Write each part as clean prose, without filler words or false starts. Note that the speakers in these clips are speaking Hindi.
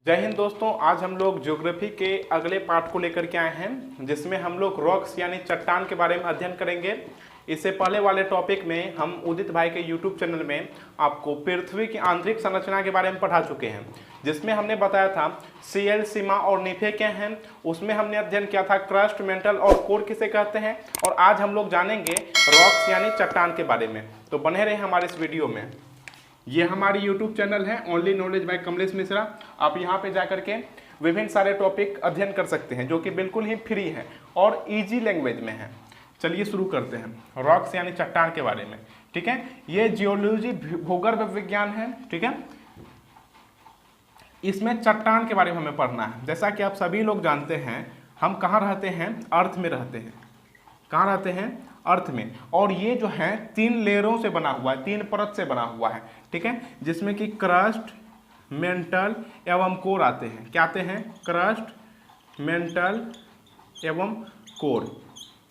जय हिंद दोस्तों, आज हम लोग ज्योग्राफी के अगले पार्ट को लेकर के आए हैं जिसमें हम लोग रॉक्स यानी चट्टान के बारे में अध्ययन करेंगे। इससे पहले वाले टॉपिक में हम उदित भाई के यूट्यूब चैनल में आपको पृथ्वी की आंतरिक संरचना के बारे में पढ़ा चुके हैं, जिसमें हमने बताया था सीएल, सीमा और निफे क्या हैं। उसमें हमने अध्ययन किया था क्रस्ट, मेंटल और कोर किसे कहते हैं। और आज हम लोग जानेंगे रॉक्स यानी चट्टान के बारे में। तो बने रहे हमारे इस वीडियो में। ये हमारी यूट्यूब चैनल है only knowledge by Kamlesh Mishra. आप यहाँ पे जाकर के विभिन्न सारे टॉपिक अध्ययन कर सकते हैं जो कि बिल्कुल ही फ्री है और इजी लैंग्वेज में है। चलिए शुरू करते हैं रॉक्स यानी चट्टान के बारे में। ठीक है, ये जियोलॉजी भूगर्भ विज्ञान है। ठीक है, इसमें चट्टान के बारे में हमें पढ़ना है। जैसा कि आप सभी लोग जानते हैं, हम कहाँ रहते हैं? अर्थ में रहते हैं। कहाँ रहते हैं? अर्थ में। और ये जो है 3 लेयरों से बना हुआ है, 3 परत से बना हुआ है। ठीक है, जिसमें कि क्रस्ट, मेंटल एवं कोर आते हैं। क्या आते हैं? क्रस्ट, मेंटल एवं कोर।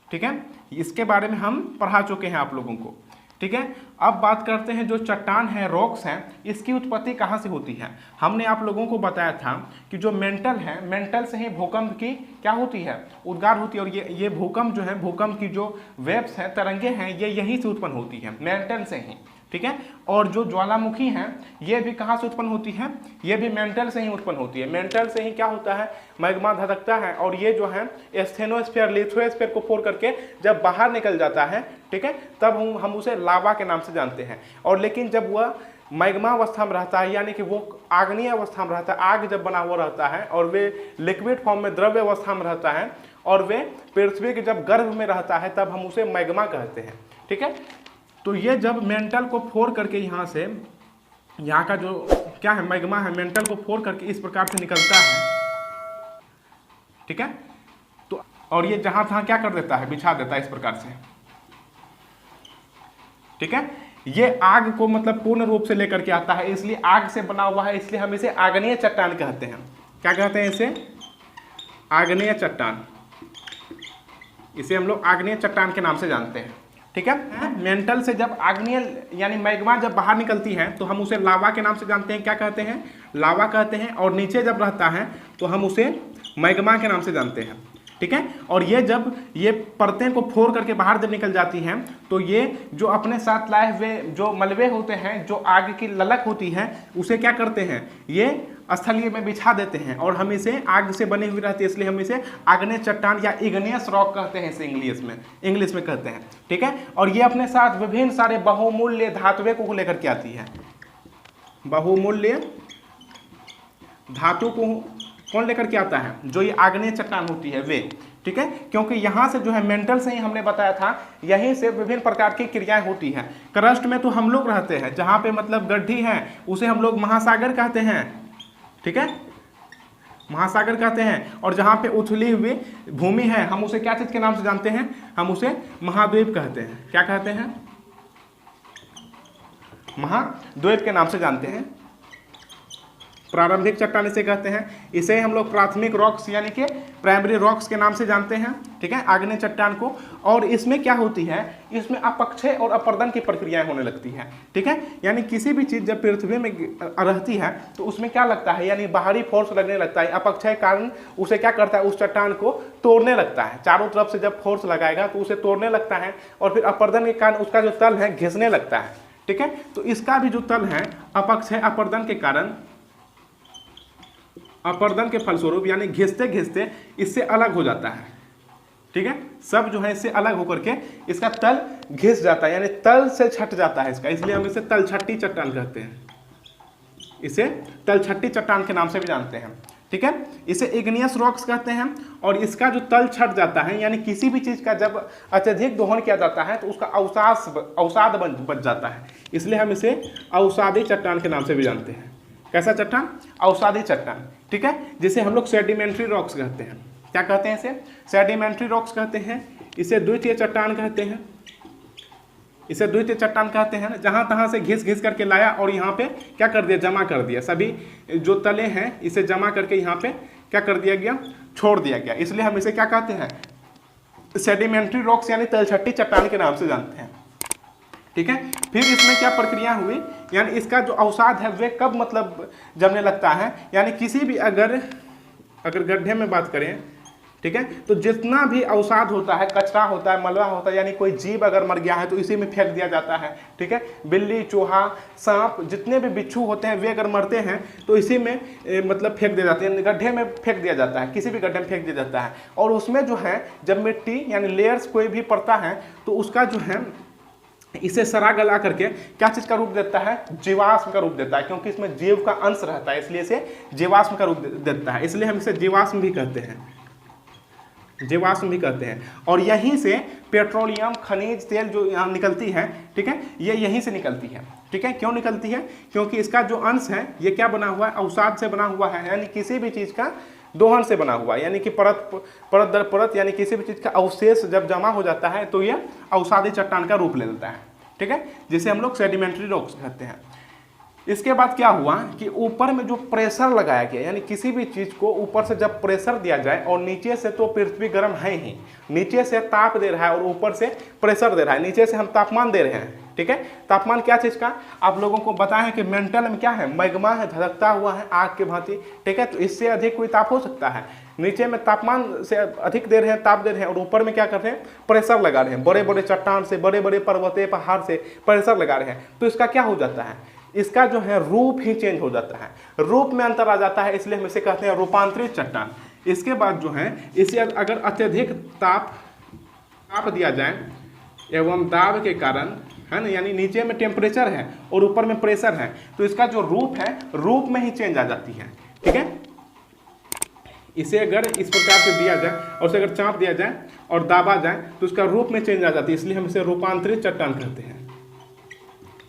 ठीक है, इसके बारे में हम पढ़ा चुके हैं आप लोगों को। ठीक है, अब बात करते हैं जो चट्टान है, रॉक्स हैं, इसकी उत्पत्ति कहाँ से होती है। हमने आप लोगों को बताया था कि जो मेंटल है, मेंटल से ही भूकंप की क्या होती है? उद्गार होती है। और ये भूकंप जो है, भूकंप की जो वेव्स हैं, तरंगे हैं, ये यहीं से उत्पन्न होती है, मेंटल से ही। ठीक है, और जो ज्वालामुखी हैं, ये भी कहाँ से उत्पन्न होती है? ये भी मेंटल से ही उत्पन्न होती है। मेंटल से ही क्या होता है? मैग्मा धधकता है और ये जो है स्टेनोस्फीयर, लिथोस्फीयर को फोड़ करके जब बाहर निकल जाता है, ठीक है, तब हम उसे लावा के नाम से जानते हैं। और लेकिन जब वह मैग्मा अवस्था में रहता है, यानी कि वो आग्नेय अवस्था में रहता है, आग जब बना हुआ रहता है, और वे लिक्विड फॉर्म में, द्रव्य अवस्था में रहता है, और वे पृथ्वी के जब गर्भ में रहता है, तब हम उसे मैग्मा कहते हैं। ठीक है, तो ये जब मेंटल को फोड़ करके यहाँ से, यहाँ का जो क्या है, मैग्मा है, मेंटल को फोड़ करके इस प्रकार से निकलता है। ठीक है, तो और ये जहाँ तहाँ क्या कर देता है? बिछा देता है इस प्रकार से। ठीक है, ये आग को मतलब पूर्ण रूप से लेकर के आता है, इसलिए आग से बना हुआ है, इसलिए हम इसे आग्नेय चट्टान कहते हैं। क्या कहते हैं इसे? आग्नेय चट्टान। इसे हम लोग आग्नेय चट्टान के नाम से जानते हैं। ठीक है, मेंटल से जब आग्नेय यानी मैग्मा जब बाहर निकलती है तो हम उसे लावा के नाम से जानते हैं। क्या कहते हैं? लावा कहते हैं। और नीचे जब रहता है तो हम उसे मैग्मा के नाम से जानते हैं। ठीक है, और ये जब ये परतें को फोड़ करके बाहर जब निकल जाती हैं तो ये जो अपने साथ लाए हुए जो मलबे होते हैं, जो आग की ललक होती है, उसे क्या करते हैं? ये स्थलीय में बिछा देते हैं और हम इसे आग से बनी हुई रहती है, इसलिए हम इसे आग्नेय चट्टान या इग्नियस रॉक कहते हैं, इसे इंग्लिश में कहते हैं। ठीक है, और ये अपने साथ विभिन्न सारे बहुमूल्य धातुओं को लेकर के आती है। बहुमूल्य धातु को कौन लेकर के आता है? जो ये आग्नेय चट्टान होती है वे। ठीक है, क्योंकि यहाँ से जो है मेंटल से ही हमने बताया था, यहीं से विभिन्न प्रकार की क्रियाएं होती हैं। क्रस्ट में तो हम लोग रहते हैं, जहाँ पे मतलब गड्ढी है उसे हम लोग महासागर कहते हैं। ठीक है, महासागर कहते हैं। और जहाँ पे उथली हुई भूमि है, हम उसे क्या चीज के नाम से जानते हैं? हम उसे महाद्वीप कहते हैं। क्या कहते हैं? महाद्वीप के नाम से जानते हैं। प्रारंभिक चट्टान इसे कहते हैं। इसे हम लोग प्राथमिक रॉक्स यानी कि प्राइमरी रॉक्स के नाम से जानते हैं। ठीक है, आग्नेय चट्टान को। और इसमें क्या होती है? इसमें अपक्षय और अपर्दन की प्रक्रियाएं होने लगती हैं। ठीक है, यानी किसी भी चीज जब पृथ्वी में रहती है तो उसमें क्या लगता है? यानी बाहरी फोर्स लगने लगता है। अपक्षय कारण उसे क्या करता है? उस चट्टान को तोड़ने लगता है। चारों तरफ से जब फोर्स लगाएगा तो उसे तोड़ने लगता है, और फिर अपर्दन के कारण उसका जो तल है घिसने लगता है। ठीक है, तो इसका भी जो तल है अपक्षय अपर्दन के कारण, अपर्दन के फलस्वरूप यानी घिसते घिसते इससे अलग हो जाता है। ठीक है, सब जो है इससे अलग होकर के इसका तल घिस जाता है, यानी तल से छट जाता है इसका, इसलिए हम इसे तलछट्टी चट्टान कहते हैं। इसे तलछट्टी चट्टान के नाम से भी जानते हैं। ठीक है, इसे इग्नियस रॉक्स कहते हैं। और इसका जो तल छट जाता है, यानी किसी भी चीज का जब अत्यधिक दोहन किया जाता है तो उसका अवसाद बच जाता है, इसलिए हम इसे अवसादी चट्टान के नाम से भी जानते हैं। कैसा चट्टान? अवसादी चट्टान। ठीक है, जिसे हम लोग सेडिमेंट्री रॉक्स कहते हैं। क्या कहते हैं इसे? सेडिमेंट्री रॉक्स कहते हैं। इसे द्वितीय चट्टान कहते हैं। इसे द्वितीय चट्टान कहते हैं। जहां तहां से घिस घिस करके लाया और यहाँ पे क्या कर दिया? जमा कर दिया। सभी जो तले हैं इसे जमा करके यहाँ पे क्या कर दिया गया? छोड़ दिया गया। इसलिए हम इसे क्या कहते हैं? सेडिमेंट्री रॉक्स यानी तलछट्टी चट्टान के नाम से जानते हैं। ठीक है। फिर इसमें क्या प्रक्रिया हुई, यानी इसका जो अवसाद है वे कब मतलब जमने लगता है, यानी किसी भी अगर गड्ढे में बात करें, ठीक है, तो जितना भी अवसाद होता है, कचरा होता है, मलबा होता है, यानी कोई जीव अगर मर गया है तो इसी में फेंक दिया जाता है, ठीक है। बिल्ली, चूहा, सांप, जितने भी बिच्छू होते हैं वे अगर मरते हैं तो इसी में मतलब फेंक दिया जाता है, गड्ढे में फेंक दिया जाता है, किसी भी गड्ढे में फेंक दिया जाता है। और उसमें जो है जब मिट्टी यानी लेयर्स कोई भी पड़ता है तो उसका जो है इसे सरा गला करके क्या चीज का रूप देता है, जीवाश्म का रूप देता है, क्योंकि इसमें जीव का अंश रहता है, इसलिए इसे जीवाश्म का रूप देता है, इसलिए हम इसे जीवाश्म भी कहते हैं, जीवाश्म भी कहते हैं। और यहीं से पेट्रोलियम, खनिज तेल जो यहाँ निकलती है, ठीक है, ये यहीं से निकलती है, ठीक है। क्यों निकलती है, क्योंकि इसका जो अंश है ये क्या बना हुआ है, अवसाद से बना हुआ है, यानी किसी भी चीज का दोहन से बना हुआ है, यानी कि परत दर परत, यानी किसी भी चीज का अवशेष जब जमा हो जाता है तो ये अवसादी चट्टान का रूप ले लेता है, ठीक है, जिसे हम लोग सेडिमेंट्री रॉक्स कहते हैं। इसके बाद क्या हुआ कि ऊपर में जो प्रेशर लगाया गया, यानी किसी भी चीज को ऊपर से जब प्रेशर दिया जाए, और नीचे से तो पृथ्वी गर्म है ही, नीचे से ताप दे रहा है और ऊपर से प्रेशर दे रहा है, नीचे से हम तापमान दे रहे हैं, ठीक है। तापमान क्या चीज का आप लोगों को बताएं कि मेंटल में क्या है, मैग्मा है, धधकता हुआ है आग के भांति, ठीक है। तो इससे अधिक कोई ताप हो सकता है, नीचे में तापमान से अधिक दे रहे हैं, ताप दे रहे हैं, और ऊपर में क्या कर रहे हैं, प्रेशर लगा रहे हैं, बड़े बड़े चट्टान से, बड़े बड़े पर्वतीय पहाड़ से प्रेशर लगा रहे हैं, तो इसका क्या हो जाता है, इसका जो है रूप ही चेंज हो जाता है, रूप में अंतर आ जाता है, इसलिए हम इसे कहते हैं रूपांतरित चट्टान। इसके बाद जो है इसे अगर अत्यधिक ताप दिया जाए एवं दाब के कारण, है ना, यानी नीचे में टेम्परेचर है और ऊपर में प्रेशर है, तो इसका जो रूप है, रूप में ही चेंज आ जाती है, ठीक है। इसे अगर इस प्रकार से दिया जाए और उसे अगर चाप दिया जाए और दाबा जाए तो उसका रूप में चेंज आ जाती है, इसलिए हम इसे रूपांतरित चट्टान कहते हैं।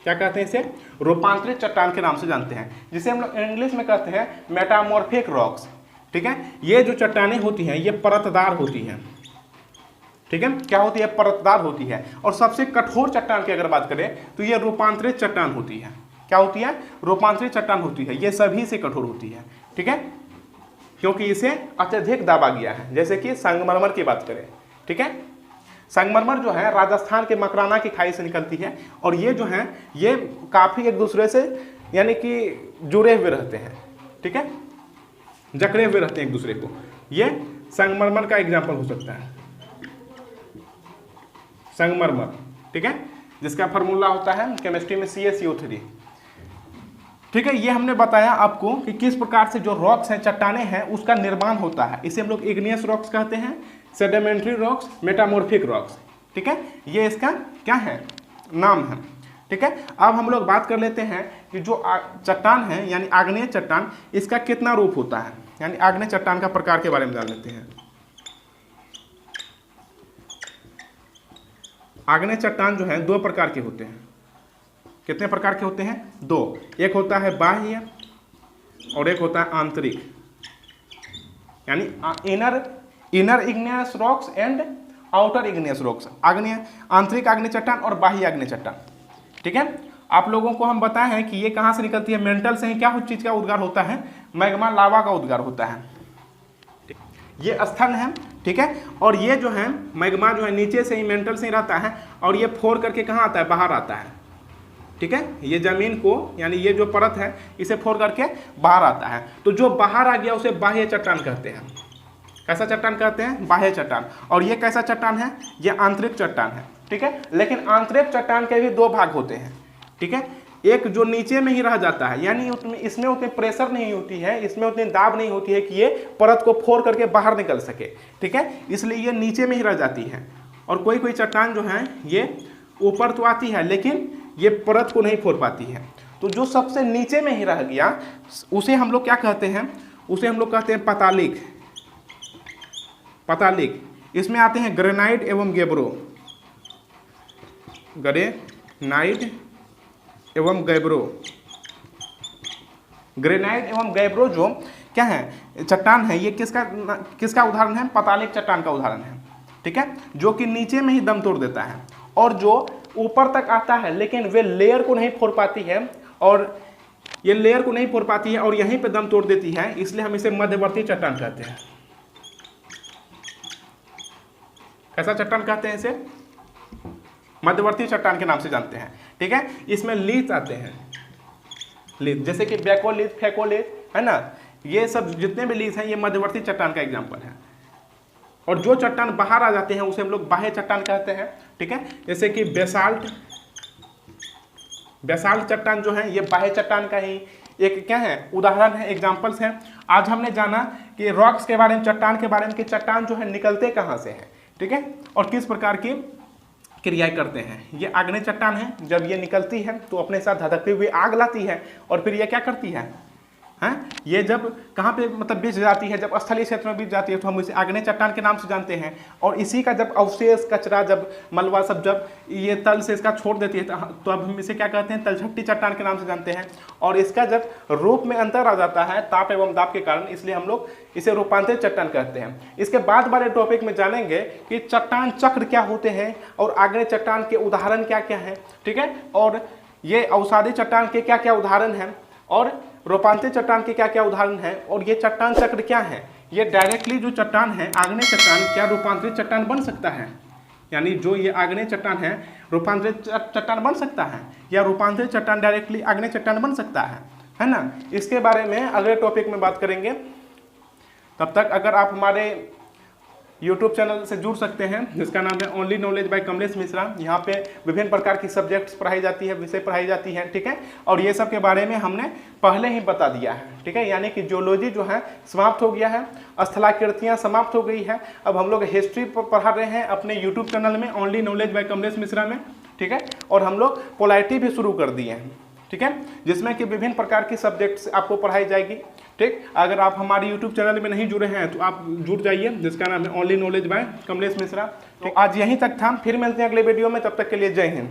क्या कहते हैं, इसे रूपांतरित चट्टान के नाम से जानते हैं, जिसे हम लोग इंग्लिश में कहते हैं मेटामॉर्फिक रॉक्स, ठीक है। ये जो चट्टानें होती हैं ये परतदार होती हैं, ठीक है, क्या होती है, परतदार होती है। और सबसे कठोर चट्टान की अगर बात करें तो ये रूपांतरित चट्टान होती है। क्या होती है, रूपांतरित चट्टान होती है, ये सभी से कठोर होती है, ठीक है, क्योंकि इसे अत्यधिक दाबा गया है। जैसे कि संगमरमर की बात करें, ठीक है, संगमरमर जो है राजस्थान के मकराना की खाई से निकलती है, और ये जो है ये काफी एक दूसरे से यानी कि जुड़े हुए रहते हैं, ठीक है, जकड़े हुए रहते हैं एक दूसरे को। ये संगमरमर का एग्जाम्पल हो सकता है, संगमरमर, ठीक है, जिसका फार्मूला होता है केमिस्ट्री में CaCO3, ठीक है। ये हमने बताया आपको कि किस प्रकार से जो रॉक्स हैं, चट्टाने हैं, उसका निर्माण होता है। इसे हम लोग इग्नियस रॉक्स कहते हैं, सेडिमेंट्री रॉक्स, मेटामॉर्फिक रॉक्स, ठीक है, ये इसका क्या है, नाम है, ठीक है। अब हम लोग बात कर लेते हैं कि जो चट्टान है यानी आग्नेय चट्टान, इसका कितना रूप होता है, यानी आग्नेय चट्टान का प्रकार के बारे में जान लेते हैं। आग्नेय चट्टान जो है दो प्रकार के होते हैं। कितने प्रकार के होते हैं, दो, एक होता है बाह्य और एक होता है आंतरिक, यानी inner igneous rocks and outer igneous rocks, आग्नेय, आंतरिक आग्नेय चट्टान और बाह्य आग्नेय चट्टान, ठीक है। आप लोगों को हम बताए हैं कि ये कहाँ से निकलती है, मेंटल से ही क्या चीज का उद्गार होता है, मैग्मा, लावा का उद्गार होता है, ये स्थल है, ठीक है। और ये जो है मैग्मा जो है नीचे से ही, मेंटल से ही रहता है, और ये फोड़ करके कहाँ आता है, बाहर आता है, ठीक है। ये जमीन को यानी ये जो परत है इसे फोड़ करके बाहर आता है, तो जो बाहर आ गया उसे बाह्य चट्टान कहते हैं। कैसा चट्टान कहते हैं, बाह्य चट्टान। और ये कैसा चट्टान है, ये आंतरिक चट्टान है, ठीक है। लेकिन आंतरिक चट्टान के भी दो भाग होते हैं, ठीक है। एक जो नीचे में ही रह जाता है, यानी इसमें उतनी प्रेशर नहीं होती है, इसमें उतनी दाब नहीं होती है कि ये परत को फोड़ करके बाहर निकल सके, ठीक है, इसलिए ये नीचे में ही रह जाती है। और कोई कोई चट्टान जो है ये ऊपर तो आती है लेकिन ये परत को नहीं फोड़ पाती है। तो जो सबसे नीचे में ही रह गया उसे हम लोग क्या कहते हैं, उसे हम लोग कहते हैं पतालिक, पतालिक। इसमें आते हैं ग्रेनाइट एवं गेब्रो, ग्रेनाइट एवं गैब्रो। ग्रेनाइट एवं गैब्रो जो क्या है, चट्टान है, ये किसका उदाहरण है, पतालिक चट्टान का उदाहरण है, ठीक है, जो कि नीचे में ही दम तोड़ देता है और जो ऊपर तक आता है, लेकिन वे लेयर को नहीं फोड़ पाती है, और ये लेयर को नहीं फोड़ पाती है और यहीं पे दम तोड़ देती है, इसलिए हम इसे मध्यवर्ती चट्टान कहते हैं। कैसा चट्टान कहते हैं इसे, मध्यवर्ती चट्टान के नाम से जानते हैं। ठीक है, इसमें लीथ आते हैं, लीथ जैसे कि बैकोलीथ, फेकोलीथ, है ना, ये सब जितने भी लीथ हैं ये मध्यवर्ती चट्टान का एग्जाम्पल है। और जो चट्टान बाहर आ जाते हैं उसे हम लोग बाह्य चट्टान कहते हैं। ठीक है, जैसे कि बेसाल्ट चट्टान जो है ये बाह्य चट्टान का ही एक क्या है, उदाहरण है, एग्जाम्पल्स हैं। आज हमने जाना कि रॉक्स के बारे में, चट्टान के बारे में, कि चट्टान जो है निकलते कहाँ से हैं, ठीक है, और किस प्रकार की क्रियाएं करते हैं। ये आग्नेय चट्टान है, जब ये निकलती है तो अपने साथ धधकते हुए आग लाती है और फिर ये क्या करती है, हैं, ये जब कहाँ पे मतलब बीच जाती है, जब स्थलीय क्षेत्र में बीच जाती है तो हम इसे आग्नेय चट्टान के नाम से जानते हैं। और इसी का जब अवशेष, कचरा, जब मलबा सब जब ये तल से इसका छोड़ देती है तो अब हम इसे क्या कहते हैं, तलछट्टी चट्टान के नाम से जानते हैं। और इसका जब रूप में अंतर आ जाता है ताप एवं दाब के कारण, इसलिए हम लोग इसे रूपांतरित चट्टान कहते हैं। इसके बाद वाले टॉपिक में जानेंगे कि चट्टान चक्र क्या होते हैं और आग्नेय चट्टान के उदाहरण क्या क्या हैं। ठीक है, और ये अवसादी चट्टान के क्या क्या उदाहरण हैं और रूपांतरित चट्टान के क्या क्या उदाहरण हैं, और ये चट्टान चक्र क्या है। ये डायरेक्टली जो चट्टान है आग्नेय चट्टान, क्या रूपांतरित चट्टान बन सकता है, यानी जो ये आग्नेय चट्टान है रूपांतरित चट्टान बन सकता है, या रूपांतरित चट्टान डायरेक्टली आग्नेय चट्टान बन सकता है ना। इसके बारे में अगले टॉपिक में बात करेंगे। तब तक अगर आप हमारे YouTube चैनल से जुड़ सकते हैं जिसका नाम है only knowledge by Kamlesh Mishra. यहाँ पे विभिन्न प्रकार की सब्जेक्ट्स पढ़ाई जाती है, विषय पढ़ाई जाती है। ठीक है, और ये सब के बारे में हमने पहले ही बता दिया है। ठीक है, यानी कि जियोलॉजी जो है समाप्त हो गया है, स्थलाकृतियाँ समाप्त हो गई है। अब हम लोग हिस्ट्री पढ़ा रहे हैं अपने YouTube चैनल में only knowledge by Kamlesh Mishra में। ठीक है, और हम लोग पोलाइटी भी शुरू कर दिए हैं। ठीक है, जिसमें कि विभिन्न प्रकार की सब्जेक्ट्स आपको पढ़ाई जाएगी। ठीक, अगर आप हमारे YouTube चैनल में नहीं जुड़े हैं तो आप जुड़ जाइए, जिसका नाम है only knowledge by Kamlesh Mishra. तो आज यहीं तक था, फिर मिलते हैं अगले वीडियो में, तब तक के लिए जय हिंद।